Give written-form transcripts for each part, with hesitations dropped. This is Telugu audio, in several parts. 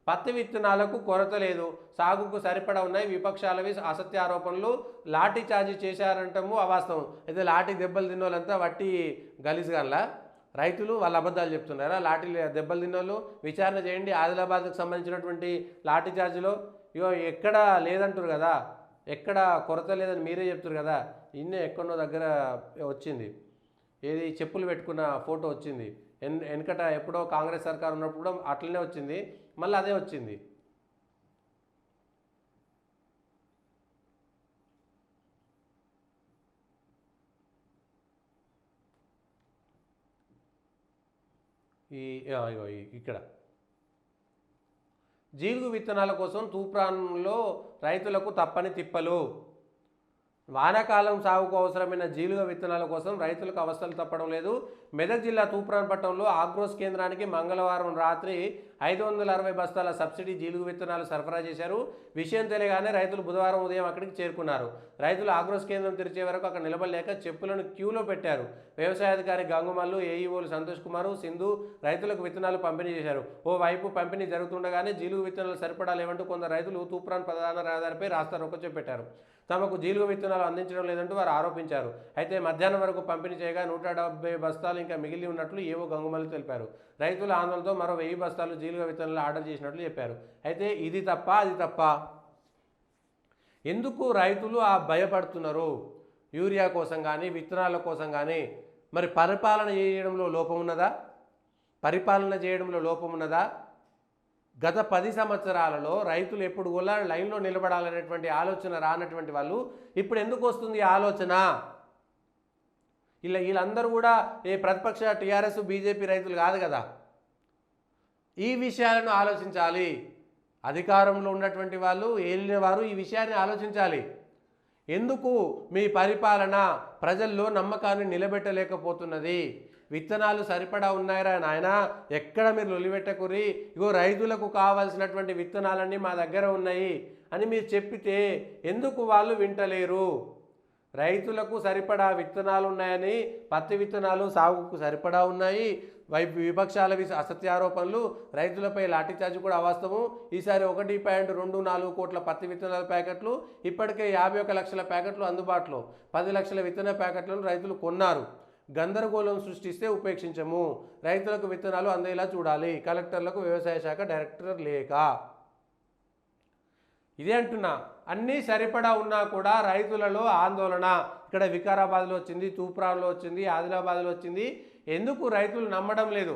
పత్తి విత్తనాలకు కొరత లేదు, సాగుకు సరిపడా ఉన్నాయి, విపక్షాలవి అసత్య ఆరోపణలు, లాఠీ చార్జీ చేశారంటము అవాస్తవం. అయితే లాఠీ దెబ్బలు తిన్నోళ్ళంతా వట్టి గలీజ్గాన్లా రైతులు వాళ్ళ అబద్ధాలు చెప్తున్నారా? లాఠీ దెబ్బలు తిన్నోళ్ళు విచారణ చేయండి. ఆదిలాబాద్కు సంబంధించినటువంటి లాఠీ చార్జీలో ఇగో ఎక్కడ లేదంటారు కదా, ఎక్కడ కొరత లేదని మీరే చెప్తారు కదా, ఇన్నే ఎక్కడో దగ్గర వచ్చింది, ఏది చెప్పులు పెట్టుకున్న ఫోటో వచ్చింది. వెనకట ఎప్పుడో కాంగ్రెస్ సర్కార్ ఉన్నప్పుడు అట్లనే వచ్చింది, మళ్ళీ అదే వచ్చింది. ఇక్కడ జీలుగు విత్తనాల కోసం తూప్రాన్లో రైతులకు తప్పని తిప్పలు. వానాకాలం సాగుకు అవసరమైన జీలుగ విత్తనాల కోసం రైతులకు అవస్థలు తప్పడం లేదు. మెదక్ జిల్లా తూప్రాన్ పట్టణంలో ఆగ్రోస్ కేంద్రానికి మంగళవారం రాత్రి 560 బస్తాల సబ్సిడీ జీలుగు విత్తనాలు సరఫరా చేశారు. విషయం తెలియగానే రైతులు బుధవారం ఉదయం అక్కడికి చేరుకున్నారు. రైతులు ఆగ్రోస్ కేంద్రం తెరిచే వరకు అక్కడ నిలబడలేక చెప్పులను క్యూలో పెట్టారు. వ్యవసాయాధికారి గంగుమల్లు, ఏఈఓలు సంతోష్ కుమారు, సింధు రైతులకు విత్తనాలు పంపిణీ చేశారు. ఓవైపు పంపిణీ జరుగుతుండగానే జీలుగు విత్తనాలు సరిపడా లేవంటూ కొందరు రైతులు తూప్రాన్ ప్రధాన రహదారిపై రాస్తారోకో చేపట్టారు. తమకు జీలుగు విత్తనాలు అందించడం లేదంటూ వారు ఆరోపించారు. అయితే మధ్యాహ్నం వరకు పంపిణీ చేయగా 170 బస్తాలు ఇంకా మిగిలి ఉన్నట్లు ఏవో గంగుమల్లి తెలిపారు. రైతుల ఆందోళనతో మరో 1000 బస్తాలు జీలుగ విత్తనాలు ఆర్డర్ చేసినట్లు చెప్పారు. అయితే ఇది తప్ప అది తప్ప, ఎందుకు రైతులు భయపడుతున్నారు? యూరియా కోసం కానీ విత్తనాల కోసం కానీ మరి పరిపాలన చేయడంలో లోపం ఉన్నదా? పరిపాలన చేయడంలో లోపం ఉన్నదా? గత 10 సంవత్సరాలలో రైతులు ఎప్పుడు కూడా లైన్లో నిలబడాలనేటువంటి ఆలోచన రానటువంటి వాళ్ళు ఇప్పుడు ఎందుకు వస్తుంది ఆలోచన? వీళ్ళందరూ కూడా ఏ ప్రతిపక్ష టీఆర్ఎస్ బీజేపీ రైతులు కాదు కదా. ఈ విషయాలను ఆలోచించాలి. అధికారంలో ఉన్నటువంటి వాళ్ళు, ఏలిన వారు ఈ విషయాన్ని ఆలోచించాలి. ఎందుకు మీ పరిపాలన ప్రజల్లో నమ్మకాన్ని నిలబెట్టలేకపోతున్నది? విత్తనాలు సరిపడా ఉన్నాయరా నాయన, ఎక్కడ మీరు లొలిపెట్టకుర్రి, ఇగో రైతులకు కావాల్సినటువంటి విత్తనాలన్నీ మా దగ్గర ఉన్నాయి అని మీరు చెప్పితే ఎందుకు వాళ్ళు వింటలేరు? రైతులకు సరిపడా విత్తనాలు ఉన్నాయని, పత్తి విత్తనాలు సాగుకు సరిపడా ఉన్నాయి, విపక్షాల అసత్యారోపణలు, రైతులపై లాఠీచార్జ్ కూడా అవాస్తవం. ఈసారి 1.24 కోట్ల పత్తి విత్తనాల ప్యాకెట్లు, ఇప్పటికే 51 లక్షల ప్యాకెట్లు అందుబాటులో, 10 లక్షల విత్తన ప్యాకెట్లను రైతులు కొన్నారు. గందరగోళం సృష్టిస్తే ఉపేక్షించము, రైతులకు విత్తనాలు అందేలా చూడాలి, కలెక్టర్లకు వ్యవసాయ శాఖ డైరెక్టర్ లేఖ. ఇదే అంటున్నా, అన్నీ సరిపడా ఉన్నా కూడా రైతులలో ఆందోళన. ఇక్కడ వికారాబాద్లో వచ్చింది, తూప్రాన్లో వచ్చింది, ఆదిలాబాద్లో వచ్చింది. ఎందుకు రైతులు నమ్మడం లేదు?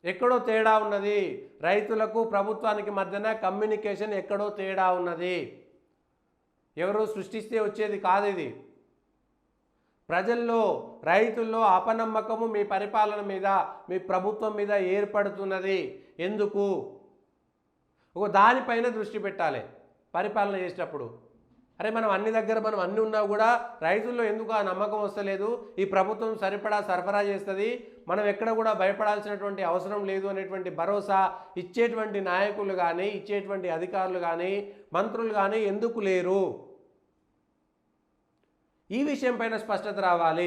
ఎక్కడో తేడా ఉన్నది. రైతులకు ప్రభుత్వానికి మధ్యన కమ్యూనికేషన్ ఎక్కడో తేడా ఉన్నది. ఎవరు సృష్టిస్తే వచ్చేది కాదు ఇది. ప్రజల్లో, రైతుల్లో అపనమ్మకము మీ పరిపాలన మీద, మీ ప్రభుత్వం మీద ఏర్పడుతున్నది. ఎందుకు? దానిపైన దృష్టి పెట్టాలి పరిపాలన చేసేటప్పుడు. అరే మనం అన్ని దగ్గర మనం అన్ని ఉన్నా కూడా రైతుల్లో ఎందుకు ఆ నమ్మకం వస్తలేదు? ఈ ప్రభుత్వం సరిపడా సరఫరా చేస్తుంది, మనం ఎక్కడ కూడా భయపడాల్సినటువంటి అవసరం లేదు అనేటువంటి భరోసా ఇచ్చేటువంటి నాయకులు కానీ, ఇచ్చేటువంటి అధికారులు కానీ, మంత్రులు కానీ ఎందుకు లేరు? ఈ విషయం పైన స్పష్టత రావాలి.